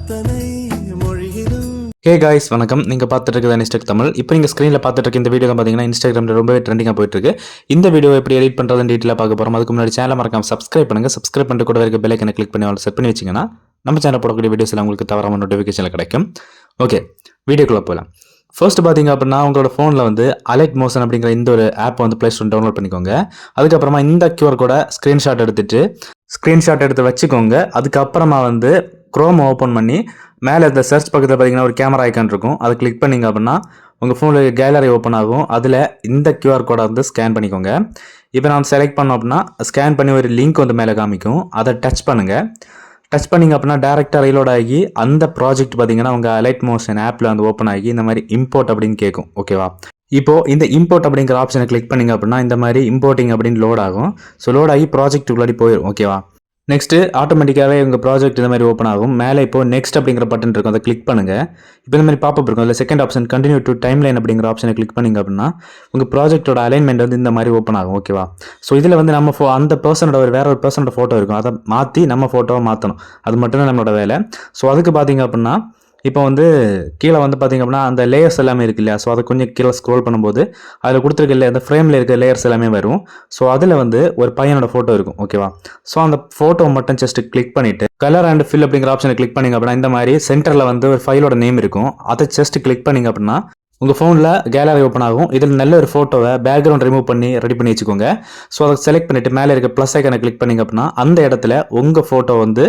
அத்தனை மொழியிலும். Hey guys வணக்கம். நீங்கள் பார்த்துட்டு இருக்கிறது இன்ஸ்டாக் தமிழ். இப்போ நீங்கள் ஸ்க்ரீனில் பார்த்துட்டு இருக்க இந்த வீடியோ பார்த்தீங்கன்னா இன்ஸ்டாகிராமில் ரொம்பவே ட்ரெண்டிங்காக போயிட்டு இருக்கு. இந்த வீடியோ எப்படி எடிட் பண்ணுறதுன்னு டீட்டெயிலாக பார்க்க போகிறோம். அதுக்கு முன்னாடி சேனலை மறக்காம சப்ஸ்கிரைப் பண்ணுங்கள். சப்ஸ்கிரைப் பண்ணிட்டு கூட இருக்க பெல் ஐக்கனை கிளிக் பண்ணி செட் பண்ணி வச்சிங்கன்னா நம்ம சேனல் போடக்கூடிய வீடியோஸில் உங்களுக்கு தவறாமல் நோட்டிஃபிகேஷனில் கிடைக்கும். ஓகே, வீடியோக்குள்ளே போகலாம். ஃபர்ஸ்ட் பார்த்தீங்க அப்படின்னா உங்களோட ஃபோனில் வந்து அலைட் மோஷன் அப்படிங்கிற இந்த ஒரு ஆப்பை வந்து ப்ளே ஸ்டோர் டவுன்லோட் பண்ணிக்கோங்க. அதுக்கப்புறமா இந்த QR கோட ஸ்க்ரீன்ஷாட் எடுத்து வச்சுக்கோங்க. அதுக்கப்புறமா வந்து குரோம் ஓப்பன் பண்ணி மேலே இந்த சர்ச் பக்கத்தில் பார்த்தீங்கன்னா ஒரு கேமரா ஐக்கான் இருக்கும். அதை கிளிக் பண்ணிங்க அப்படின்னா உங்கள் ஃபோனில் கேலரி ஓப்பன் ஆகும். அதில் இந்த QR கோடை வந்து ஸ்கேன் பண்ணிக்கோங்க. இப்போ நான் செலக்ட் பண்ணோம் அப்படின்னா ஸ்கேன் பண்ணி ஒரு லிங்க் வந்து மேலே காமிக்கும். அதை டச் பண்ணுங்கள். டச் பண்ணிங்க அப்படின்னா டேரெக்டாக ரீலோட் ஆகி அந்த ப்ராஜெக்ட் பார்த்தீங்கன்னா உங்கள் அலைட் மோஷன் ஆப்பில் வந்து ஓப்பன் ஆகி இந்த மாதிரி இம்போர்ட் அப்படின்னு கேட்கும். ஓகேவா? இப்போது இந்த இம்போர்ட் அப்படிங்கிற ஆப்ஷனை கிளிக் பண்ணிங்க அப்படின்னா இந்த மாதிரி இம்போர்ட்டிங் அப்படின்னு லோட் ஆகும். ஸோ லோட் ஆகி ப்ராஜெக்ட்டுக்குள்ளாடி போயிடும். ஓகேவா? நெக்ஸ்ட்டு ஆட்டோமேட்டிக்காகவே உங்கள் ப்ராஜெக்ட் இந்த மாதிரி ஓப்பன் ஆகும். மேலே இப்போ நெக்ஸ்ட் அப்படிங்கிற பட்டன் இருக்கும். அதை கிளிக் பண்ணுங்கள். இப்போ இந்த மாதிரி பாப்பப் இருக்கும். அதில் second option continue to time line அப்படிங்கிற ஆப்ஷனை கிளிக் பண்ணிங்க அப்படின்னா உங்கள் ப்ராஜெக்ட்டோட அலைன்மெண்ட் வந்து இந்த மாதிரி ஓப்பன் ஆகும். ஓகேவா? ஸோ இதில் வந்து நம்ம அந்த பர்சனோட வேற ஒரு பர்சனோட ஃபோட்டோ இருக்கும். அதை மாற்றி நம்ம ஃபோட்டோவை மாற்றணும். அது மட்டும்தான் நம்மளோட வேலை. ஸோ அதுக்கு பார்த்தீங்க அப்படின்னா இப்போ வந்து கீழே வந்து பார்த்திங்க அப்படின்னா அந்த லேயர்ஸ் எல்லாமே இருக்கு இல்லையா? ஸோ அதை கொஞ்சம் கீழே ஸ்க்ரோல் பண்ணும்போது அதில் கொடுத்துருக்க இல்லையா அந்த ஃப்ரேமில் இருக்க லேயர்ஸ் எல்லாமே வரும். ஸோ அதில் வந்து ஒரு பையனோட ஃபோட்டோ இருக்கும். ஓகேவா? ஸோ அந்த ஃபோட்டோ மட்டும் ஜஸ்ட் கிளிக் பண்ணிவிட்டு கலர் அண்ட் ஃபில் அப்படிங்கிற ஆப்ஷனை கிளிக் பண்ணிங்க அப்படின்னா இந்த மாதிரி சென்டரில் வந்து ஒரு ஃபைலோட நேம் இருக்கும். அதை ஜஸ்ட் கிளிக் பண்ணிங்க அப்படின்னா உங்கள் ஃபோனில் கேலரி ஓப்பன் ஆகும். இதில் நல்ல ஒரு ஃபோட்டோவை பேக்ரவுண்ட் ரிமூவ் பண்ணி ரெடி பண்ணி வச்சுக்கோங்க. ஸோ அதை செலக்ட் பண்ணிவிட்டு மேலே இருக்க ப்ளஸ் ஐக்கனை கிளிக் பண்ணிங்க அப்படின்னா அந்த இடத்துல உங்கள் ஃபோட்டோ வந்து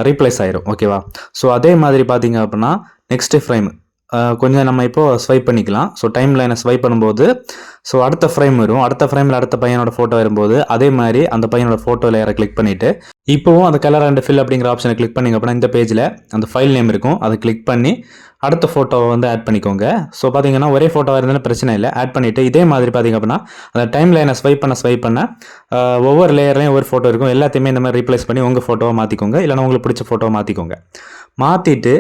ரீப்ளேஸ் ஆயிரும். ஓகேவா? ஸோ அதே மாதிரி பார்த்தீங்க அப்படின்னா நெக்ஸ்ட் ஃப்ரேம் கொஞ்சம் நம்ம இப்போது ஸ்வைப் பண்ணிக்கலாம். ஸோ டைம் லைனை ஸ்வைப் பண்ணும்போது ஸோ அடுத்த ஃப்ரேம் வரும். அடுத்த ஃப்ரேமில் அடுத்த பையனோட ஃபோட்டோ வரும்போது அதே மாதிரி அந்த பையனோட ஃபோட்டோ லேயரை கிளிக் பண்ணிவிட்டு இப்போவும் அந்த கலர் அண்ட் ஃபில் அப்படிங்கிற ஆப்ஷனை கிளிக் பண்ணிங்க அப்படின்னா இந்த பேஜில் அந்த ஃபைல் நேம் இருக்கும். அதை கிளிக் பண்ணி அடுத்த ஃபோட்டோவை வந்து ஆட் பண்ணிக்கோங்க. ஸோ பார்த்தீங்கன்னா ஒரே ஃபோட்டோவாக இருந்தாலும் பிரச்சனை இல்லை. ஆட் பண்ணிவிட்டு இதே மாதிரி பார்த்தீங்க அப்படின்னா அந்த டைம் லைனை ஸ்வைப் பண்ண ஒவ்வொரு லேயர்லையும் ஒவ்வொரு ஃபோட்டோ இருக்கும். எல்லாத்தையுமே இந்த மாதிரி ரீப்ளேஸ் பண்ணி உங்கள் ஃபோட்டோவை மாற்றிக்கோங்க. இல்லைனா உங்களுக்கு பிடிச்ச ஃபோட்டோவை மாற்றிக்கோங்க. மாற்றிட்டு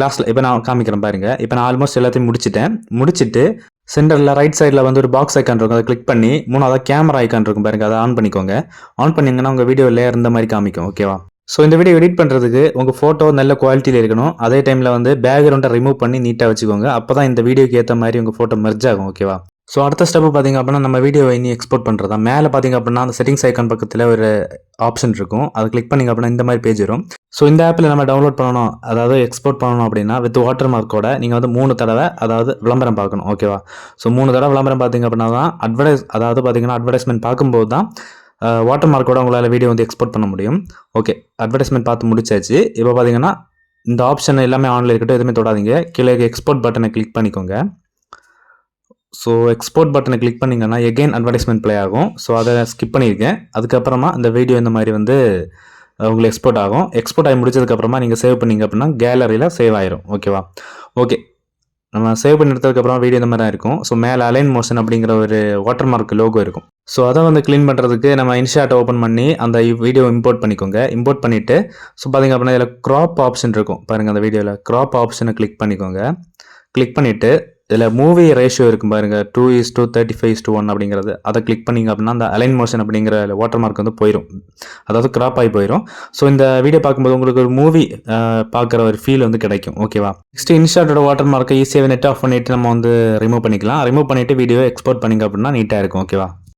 லாஸ்ட்டில் இப்போ நான் காமிக்கிறேன் பாருங்கள். இப்போ நான் ஆல்மோஸ்ட் எல்லாத்தையும் முடிச்சுட்டு சென்டரில் ரைட் சைடில் வந்து ஒரு பாக்ஸ் ஐக்கான் இருக்கும். அதை கிளிக் பண்ணி மூணாவது கேமரா ஐக்கான் இருக்கும் பாருங்கள். அதை ஆன் பண்ணிக்கோங்க. ஆன் பண்ணிங்கன்னா உங்கள் வீடியோ லேயர் இந்த மாதிரி காமிக்கும். ஓகேவா? ஸோ இந்த வீடியோ எடிட் பண்ணுறதுக்கு உங்கள் ஃபோட்டோ நல்ல குவாலிட்டியில் இருக்கணும். அதே டைமில் வந்து பேக்ரவுண்டை ரிமூவ் பண்ணி நீட்டாக வச்சுக்கோங்க. அப்போ தான் இந்த வீடியோக்கு ஏற்ற மாதிரி உங்கள் ஃபோட்டோ மெர்ஜ் ஆகும். ஓகேவா? ஸோ அடுத்த ஸ்டெப்பு பார்த்தீங்க அப்படின்னா நம்ம வீடியோவை இனி எக்ஸ்போர்ட் பண்ணுறது தான். மேலே பார்த்தீங்க அப்படின்னா அந்த செட்டிங்ஸ் ஐக்கான் பக்கத்தில் ஒரு ஆப்ஷன் இருக்கும். அதை கிளிக் பண்ணிங்க அப்படின்னா இந்த மாதிரி பேஜ் வரும். ஸோ இந்த ஆப்பில் நம்ம டவுன்லோட் பண்ணணும், அதாவது எக்ஸ்போர்ட் பண்ணணும் அப்படின்னா வித் வாட்டர் மார்க்கோட நீங்கள் வந்து 3 தடவை அதாவது விளம்பரம் பார்க்கணும். ஓகேவா? ஸோ 3 தடவை விளம்பரம் பார்த்தீங்க அப்படின்னா தான் அதாவது பார்த்தீங்கன்னா அட்வர்டைஸ்மெண்ட் பார்க்கும்போது தான் வாட்டர் மார்க்கோட உங்களால் வீடியோ வந்து எக்ஸ்போர்ட் பண்ண முடியும். ஓகே, அட்வர்டைஸ்மெண்ட் பார்த்து முடிச்சாச்சு. இப்போ பார்த்தீங்கன்னா இந்த ஆப்ஷன் எல்லாமே ஆன்லைன் இருக்கட்டும், எதுவுமே தொடாதீங்க. கீழே எக்ஸ்போர்ட் பட்டனை கிளிக் பண்ணிக்கோங்க. ஸோ எக்ஸ்போர்ட் பட்டனை கிளிக் பண்ணிங்கன்னா எகெயின் அட்வர்டைஸ்மெண்ட் ப்ளே ஆகும். ஸோ அதை ஸ்கிப் பண்ணியிருக்கேன். அதுக்கப்புறமா இந்த வீடியோ இந்த மாதிரி வந்து உங்களுக்கு எக்ஸ்போர்ட் ஆகும். எக்ஸ்போர்ட் ஆகி முடிச்சதுக்கப்புறமா நீங்கள் சேவ் பண்ணிங்க அப்படின்னா கேலரியில் சேவ் ஆயிரும். ஓகேவா? ஓகே, நம்ம சேவ் பண்ணி எடுத்ததுக்கப்புறம் வீடியோ இந்த மாதிரி தான் இருக்கும். ஸோ மேலே அலைன் மோஷன் அப்படிங்கிற ஒரு வாட்டர் மார்க் லோகோ இருக்கும். ஸோ அதை வந்து க்ளீன் பண்ணுறதுக்கு நம்ம இன்ஷாட்டை ஓப்பன் பண்ணி அந்த வீடியோ இம்போர்ட் பண்ணிக்கோங்க. இம்போர்ட் பண்ணிவிட்டு ஸோ பார்த்திங்க அப்படின்னா இதில் க்ராப் ஆப்ஷன் இருக்கும் பாருங்கள். அந்த வீடியோவில் க்ராப் ஆப்ஷனை கிளிக் பண்ணிக்கோங்க. கிளிக் பண்ணிவிட்டு இதில் மூவி ரேஷியோ இருக்கும் பாருங்கள், 2:35:1 அப்படிங்கிறது. அதை கிளிக் பண்ணிங்க அப்படின்னா அந்த அலைன் மோஷன் அப்படிங்கிற வாட்டர் மார்க் வந்து போயிடும், அதாவது கிராப் ஆகி போயிடும். ஸோ இந்த வீடியோ பார்க்கும்போது உங்களுக்கு ஒரு மூவி பார்க்குற ஒரு ஃபீல் வந்து கிடைக்கும். ஓகேவா? நெக்ஸ்ட் இன்ஸ்டாட்டோட வாட்டர் மார்க்கை ஈஸியாக நெட் ஆஃப் பண்ணிவிட்டு நம்ம வந்து ரிமூவ் பண்ணிக்கலாம். ரிமூவ் பண்ணிவிட்டு வீடியோ எக்ஸ்போர்ட் பண்ணிங்க அப்படின்னா நீட்டாக இருக்கும். ஓகேவா?